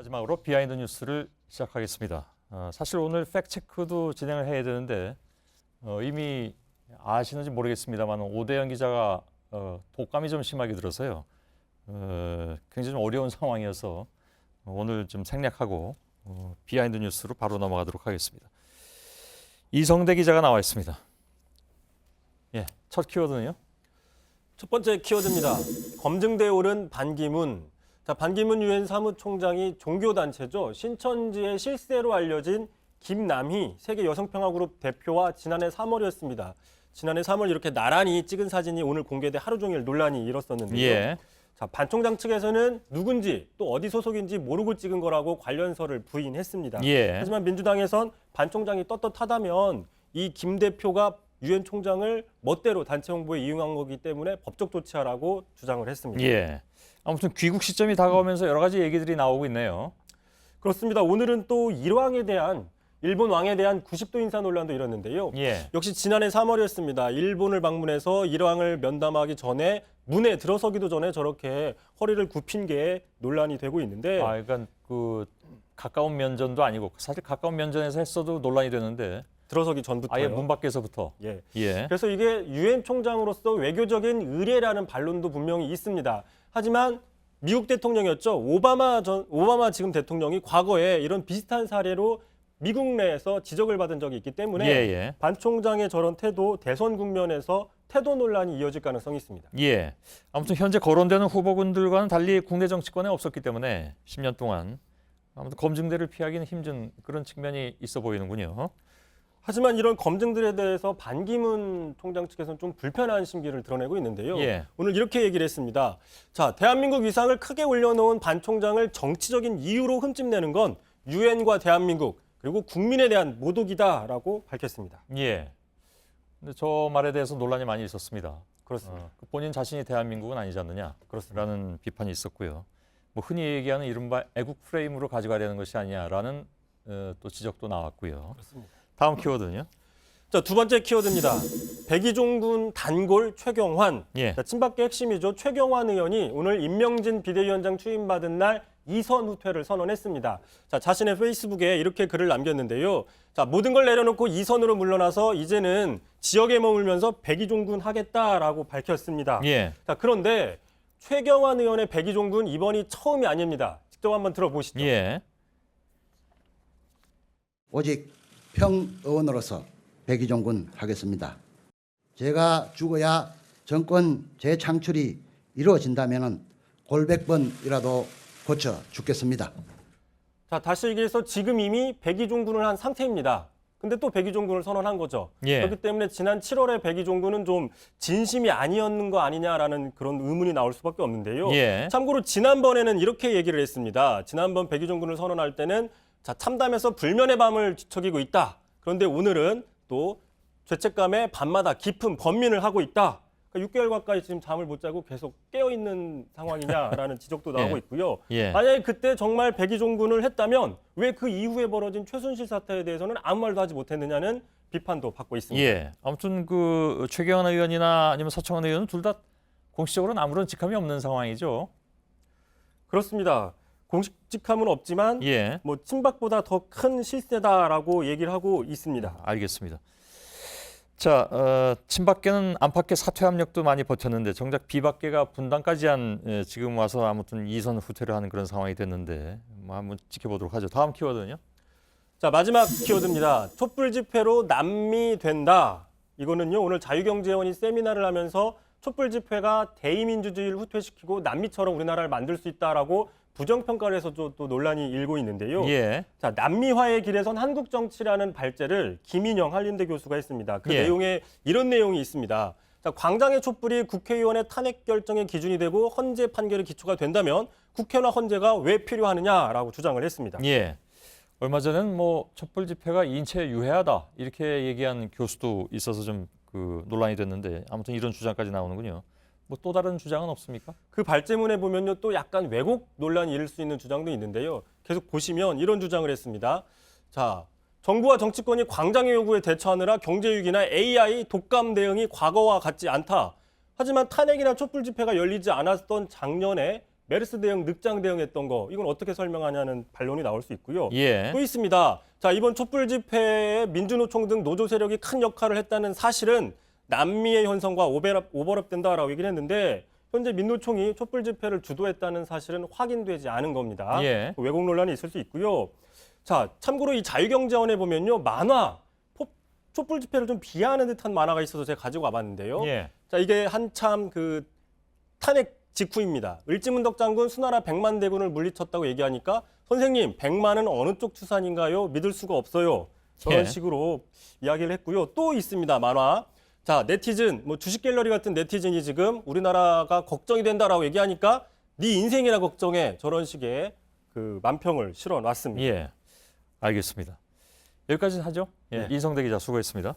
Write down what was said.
마지막으로 비하인드 뉴스를 시작하겠습니다. 사실 오늘 팩트체크도 진행을 해야 되는데 이미 아시는지 모르겠습니다만 오대영 기자가 독감이 좀 심하게 들어서요. 굉장히 좀 어려운 상황이어서 오늘 좀 생략하고 비하인드 뉴스로 바로 넘어가도록 하겠습니다. 이성대 기자가 나와 있습니다. 예, 첫 키워드는요? 첫 번째 키워드입니다. 검증대에 오른 반기문. 반기문 유엔 사무총장이 종교단체죠. 신천지의 실세로 알려진 김남희 세계 여성평화그룹 대표와 지난해 3월이었습니다. 지난해 3월 이렇게 나란히 찍은 사진이 오늘 공개돼 하루 종일 논란이 일었었는데요. 예. 반 총장 측에서는 누군지 또 어디 소속인지 모르고 찍은 거라고 관련서를 부인했습니다. 예. 하지만 민주당에선 반 총장이 떳떳하다면 이 김 대표가 유엔 총장을 멋대로 단체 홍보에 이용한 거기 때문에 법적 조치하라고 주장을 했습니다. 예. 아무튼 귀국 시점이 다가오면서 여러 가지 얘기들이 나오고 있네요. 그렇습니다. 오늘은 또 일본 왕에 대한 90도 인사 논란도 일었는데요. 예. 역시 지난해 3월이었습니다. 일본을 방문해서 일왕을 면담하기 전에 문에 들어서기도 전에 저렇게 허리를 굽힌 게 논란이 되고 있는데 그러니까 그 가까운 면전도 아니고 사실 가까운 면전에서 했어도 논란이 되는데 들어서기 전부터요. 아예 문 밖에서부터. 예. 예. 그래서 이게 유엔 총장으로서 외교적인 의례라는 반론도 분명히 있습니다. 하지만 미국 대통령이었죠. 오바마 지금 대통령이 과거에 이런 비슷한 사례로 미국 내에서 지적을 받은 적이 있기 때문에 예. 반 총장의 저런 태도 대선 국면에서 태도 논란이 이어질 가능성이 있습니다. 예. 아무튼 현재 거론되는 후보군들과는 달리 국내 정치권에 없었기 때문에 10년 동안 아무튼 검증대를 피하기는 힘든 그런 측면이 있어 보이는군요. 하지만 이런 검증들에 대해서 반기문 총장 측에서는 좀 불편한 심기를 드러내고 있는데요. 예. 오늘 이렇게 얘기를 했습니다. 자, 대한민국 위상을 크게 올려놓은 반 총장을 정치적인 이유로 흠집내는 건 유엔과 대한민국 그리고 국민에 대한 모독이다라고 밝혔습니다. 예. 근데 저 말에 대해서 논란이 많이 있었습니다. 그렇습니다. 본인 자신이 대한민국은 아니지 않느냐 라는 비판이 있었고요. 뭐 흔히 얘기하는 이른바 애국 프레임으로 가져가야 되는 것이 아니냐라는 또 지적도 나왔고요. 그렇습니다. 다음 키워드는요? 자, 두 번째 키워드입니다. 백이종군 단골 최경환. 예. 자, 친박계 핵심이죠. 최경환 의원이 오늘 임명진 비대위원장 취임받은 날 이선 후퇴를 선언했습니다. 자, 자신의 페이스북에 이렇게 글을 남겼는데요. 자, 모든 걸 내려놓고 이선으로 물러나서 이제는 지역에 머물면서 백이종군 하겠다라고 밝혔습니다. 예. 자, 그런데 최경환 의원의 백이종군 이번이 처음이 아닙니다. 직접 한번 들어보시죠. 예. 오직 평의원으로서 백이종군 하겠습니다. 제가 죽어야 정권 재창출이 이루어진다면 골백번이라도 고쳐 죽겠습니다. 자, 다시 얘기해서 지금 이미 백이종군을 한 상태입니다. 근데 또 백이종군을 선언한 거죠. 예. 그렇기 때문에 지난 7월에 백이종군은 좀 진심이 아니었는 거 아니냐라는 그런 의문이 나올 수밖에 없는데요. 예. 참고로 지난번에는 이렇게 얘기를 했습니다. 지난번 백이종군을 선언할 때는 자, 참담해서 불면의 밤을 뒤척이고 있다. 그런데 오늘은 또 죄책감에 밤마다 깊은 번민을 하고 있다. 그러니까 6개월 가까이 지금 잠을 못 자고 계속 깨어있는 상황이냐라는 지적도 나오고 있고요. 예. 만약에 그때 정말 백이종군을 했다면 왜 그 이후에 벌어진 최순실 사태에 대해서는 아무 말도 하지 못했느냐는 비판도 받고 있습니다. 예. 아무튼 그 최경환 의원이나 아니면 서청원 의원은 둘 다 공식적으로는 아무런 직함이 없는 상황이죠. 그렇습니다. 공식 직함은 없지만 예. 뭐 친박보다 더 큰 실세다라고 얘기를 하고 있습니다. 알겠습니다. 자, 친박계는 안팎의 사퇴 압력도 많이 버텼는데 정작 비박계가 분당까지 한 지금 와서 아무튼 이선 후퇴를 하는 그런 상황이 됐는데 뭐 한번 지켜보도록 하죠. 다음 키워드는요? 자, 마지막 키워드입니다. 촛불 집회로 남미 된다. 이거는요, 오늘 자유경제원이 세미나를 하면서 촛불 집회가 대의민주주의를 후퇴시키고 남미처럼 우리나라를 만들 수 있다라고 부정평가를 해서 또 논란이 일고 있는데요. 예. 자, 남미화의 길에선 한국 정치라는 발제를 김인영 한림대 교수가 했습니다. 그 예. 내용에 이런 내용이 있습니다. 자, 광장의 촛불이 국회의원의 탄핵 결정의 기준이 되고 헌재 판결의 기초가 된다면 국회나 헌재가 왜 필요하느냐라고 주장을 했습니다. 예. 얼마 전에는 뭐 촛불 집회가 인체에 유해하다 이렇게 얘기한 교수도 있어서 좀 그 논란이 됐는데 아무튼 이런 주장까지 나오는군요. 뭐 또 다른 주장은 없습니까? 그 발제문에 보면요, 또 약간 왜곡 논란이 일을 수 있는 주장도 있는데요. 계속 보시면 이런 주장을 했습니다. 자, 정부와 정치권이 광장의 요구에 대처하느라 경제위기나 AI 독감 대응이 과거와 같지 않다. 하지만 탄핵이나 촛불 집회가 열리지 않았던 작년에 메르스 대응, 늑장 대응했던 거 이건 어떻게 설명하냐는 반론이 나올 수 있고요. 예. 또 있습니다. 자, 이번 촛불 집회에 민주노총 등 노조 세력이 큰 역할을 했다는 사실은 남미의 현상과 오버랩된다라고 얘기를 했는데 현재 민노총이 촛불 집회를 주도했다는 사실은 확인되지 않은 겁니다. 예. 왜곡 논란이 있을 수 있고요. 자, 참고로 이 자유경제원에 보면요. 만화, 촛불 집회를 좀 비하하는 듯한 만화가 있어서 제가 가지고 와봤는데요. 예. 자, 이게 한참 그 탄핵 직후입니다. 을지문덕 장군 수나라 100만 대군을 물리쳤다고 얘기하니까 선생님 100만은 어느 쪽 추산인가요? 믿을 수가 없어요. 저런 예. 식으로 이야기를 했고요. 또 있습니다. 만화. 자, 네티즌, 뭐 주식 갤러리 같은 네티즌이 지금 우리나라가 걱정이 된다라고 얘기하니까 네 인생이나 걱정해. 저런 식의 그 만평을 실어놨습니다. 예. 알겠습니다. 여기까지 하죠. 예. 네. 이성대 기자 수고했습니다.